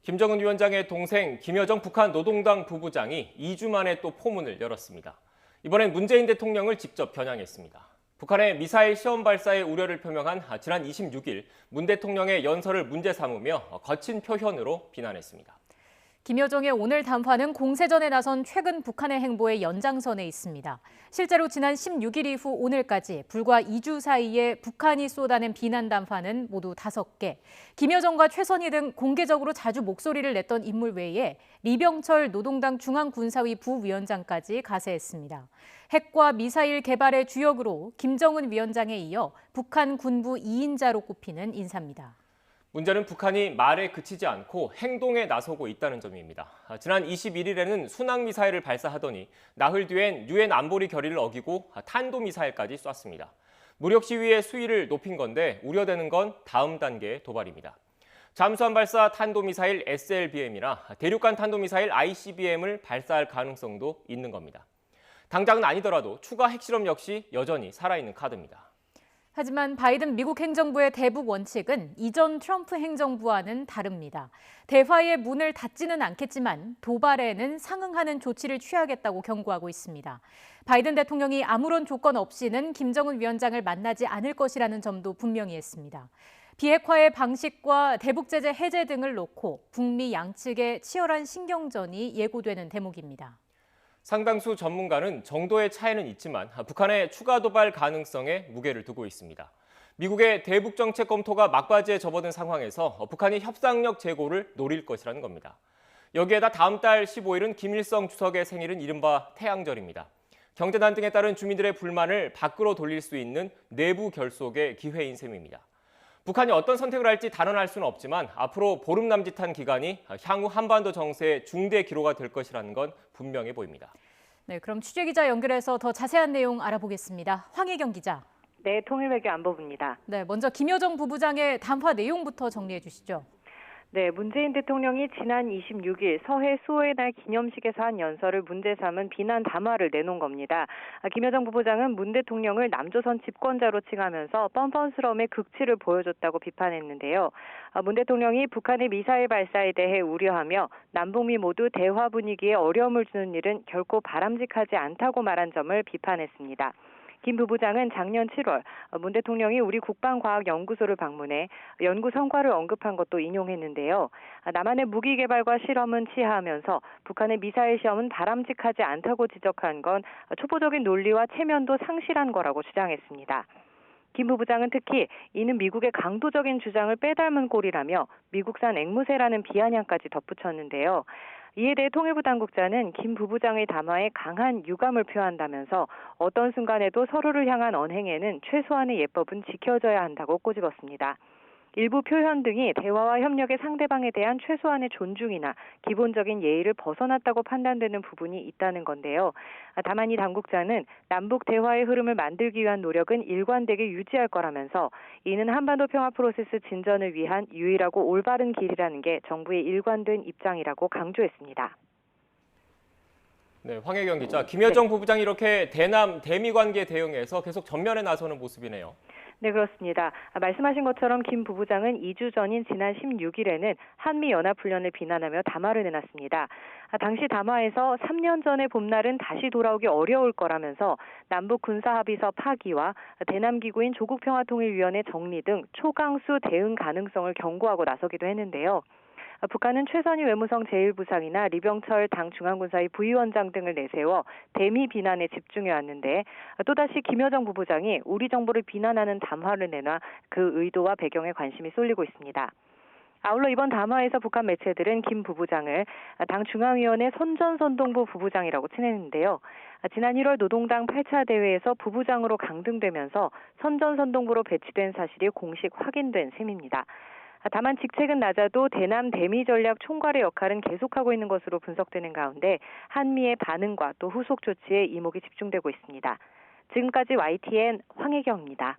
김정은 위원장의 동생 김여정 북한 노동당 부부장이 2주 만에 또 포문을 열었습니다. 이번엔 문재인 대통령을 직접 겨냥했습니다. 북한의 미사일 시험 발사에 우려를 표명한 지난 26일 문 대통령의 연설을 문제 삼으며 거친 표현으로 비난했습니다. 김여정의 오늘 담화는 공세전에 나선 최근 북한의 행보의 연장선에 있습니다. 실제로 지난 16일 이후 오늘까지 불과 2주 사이에 북한이 쏟아낸 비난 담화는 모두 5개. 김여정과 최선희 등 공개적으로 자주 목소리를 냈던 인물 외에 리병철 노동당 중앙군사위 부위원장까지 가세했습니다. 핵과 미사일 개발의 주역으로 김정은 위원장에 이어 북한 군부 2인자로 꼽히는 인사입니다. 문제는 북한이 말에 그치지 않고 행동에 나서고 있다는 점입니다. 지난 21일에는 순항미사일을 발사하더니 나흘 뒤엔 유엔 안보리 결의를 어기고 탄도미사일까지 쐈습니다. 무력 시위의 수위를 높인 건데 우려되는 건 다음 단계의 도발입니다. 잠수함 발사 탄도미사일 SLBM이나 대륙간 탄도미사일 ICBM을 발사할 가능성도 있는 겁니다. 당장은 아니더라도 추가 핵실험 역시 여전히 살아있는 카드입니다. 하지만 바이든 미국 행정부의 대북 원칙은 이전 트럼프 행정부와는 다릅니다. 대화의 문을 닫지는 않겠지만 도발에는 상응하는 조치를 취하겠다고 경고하고 있습니다. 바이든 대통령이 아무런 조건 없이는 김정은 위원장을 만나지 않을 것이라는 점도 분명히 했습니다. 비핵화의 방식과 대북 제재 해제 등을 놓고 북미 양측의 치열한 신경전이 예고되는 대목입니다. 상당수 전문가는 정도의 차이는 있지만 북한의 추가 도발 가능성에 무게를 두고 있습니다. 미국의 대북 정책 검토가 막바지에 접어든 상황에서 북한이 협상력 제고를 노릴 것이라는 겁니다. 여기에다 다음 달 15일은 김일성 주석의 생일은 이른바 태양절입니다. 경제 난등에 따른 주민들의 불만을 밖으로 돌릴 수 있는 내부 결속의 기회인 셈입니다. 북한이 어떤 선택을 할지 단언할 수는 없지만 앞으로 보름 남짓한 기간이 향후 한반도 정세의 중대 기로가 될 것이라는 건 분명해 보입니다. 네, 그럼 취재기자 연결해서 더 자세한 내용 알아보겠습니다. 황혜경 기자. 네, 통일외교안보부입니다. 네, 먼저 김여정 부부장의 담화 내용부터 정리해 주시죠. 네, 문재인 대통령이 지난 26일 서해 수호의 날 기념식에서 한 연설을 문제 삼은 비난 담화를 내놓은 겁니다. 김여정 부부장은 문 대통령을 남조선 집권자로 칭하면서 뻔뻔스러움의 극치를 보여줬다고 비판했는데요. 문 대통령이 북한의 미사일 발사에 대해 우려하며 남북미 모두 대화 분위기에 어려움을 주는 일은 결코 바람직하지 않다고 말한 점을 비판했습니다. 김 부부장은 작년 7월 문 대통령이 우리 국방과학연구소를 방문해 연구 성과를 언급한 것도 인용했는데요. 남한의 무기 개발과 실험은 치하하면서 북한의 미사일 시험은 바람직하지 않다고 지적한 건 초보적인 논리와 체면도 상실한 거라고 주장했습니다. 김 부부장은 특히 이는 미국의 강도적인 주장을 빼닮은 꼴이라며 미국산 앵무새라는 비아냥까지 덧붙였는데요. 이에 대해 통일부 당국자는 김 부부장의 담화에 강한 유감을 표한다면서 어떤 순간에도 서로를 향한 언행에는 최소한의 예법은 지켜져야 한다고 꼬집었습니다. 일부 표현 등이 대화와 협력의 상대방에 대한 최소한의 존중이나 기본적인 예의를 벗어났다고 판단되는 부분이 있다는 건데요. 다만 이 당국자는 남북 대화의 흐름을 만들기 위한 노력은 일관되게 유지할 거라면서 이는 한반도 평화 프로세스 진전을 위한 유일하고 올바른 길이라는 게 정부의 일관된 입장이라고 강조했습니다. 네, 황혜경 기자, 김여정 부부장이 이렇게 대남 대미 관계 대응에서 계속 전면에 나서는 모습이네요. 네, 그렇습니다. 말씀하신 것처럼 김 부부장은 2주 전인 지난 16일에는 한미연합훈련을 비난하며 담화를 내놨습니다. 당시 담화에서 3년 전의 봄날은 다시 돌아오기 어려울 거라면서 남북 군사합의서 파기와 대남기구인 조국평화통일위원회 정리 등 초강수 대응 가능성을 경고하고 나서기도 했는데요. 북한은 최선희 외무성 제1부상이나 리병철 당 중앙군사위 부위원장 등을 내세워 대미 비난에 집중해왔는데 또다시 김여정 부부장이 우리 정부를 비난하는 담화를 내놔 그 의도와 배경에 관심이 쏠리고 있습니다. 아울러 이번 담화에서 북한 매체들은 김 부부장을 당 중앙위원회 선전선동부 부부장이라고 칭했는데요. 지난 1월 노동당 8차 대회에서 부부장으로 강등되면서 선전선동부로 배치된 사실이 공식 확인된 셈입니다. 다만 직책은 낮아도 대남 대미 전략 총괄의 역할은 계속하고 있는 것으로 분석되는 가운데 한미의 반응과 또 후속 조치에 이목이 집중되고 있습니다. 지금까지 YTN 황혜경입니다.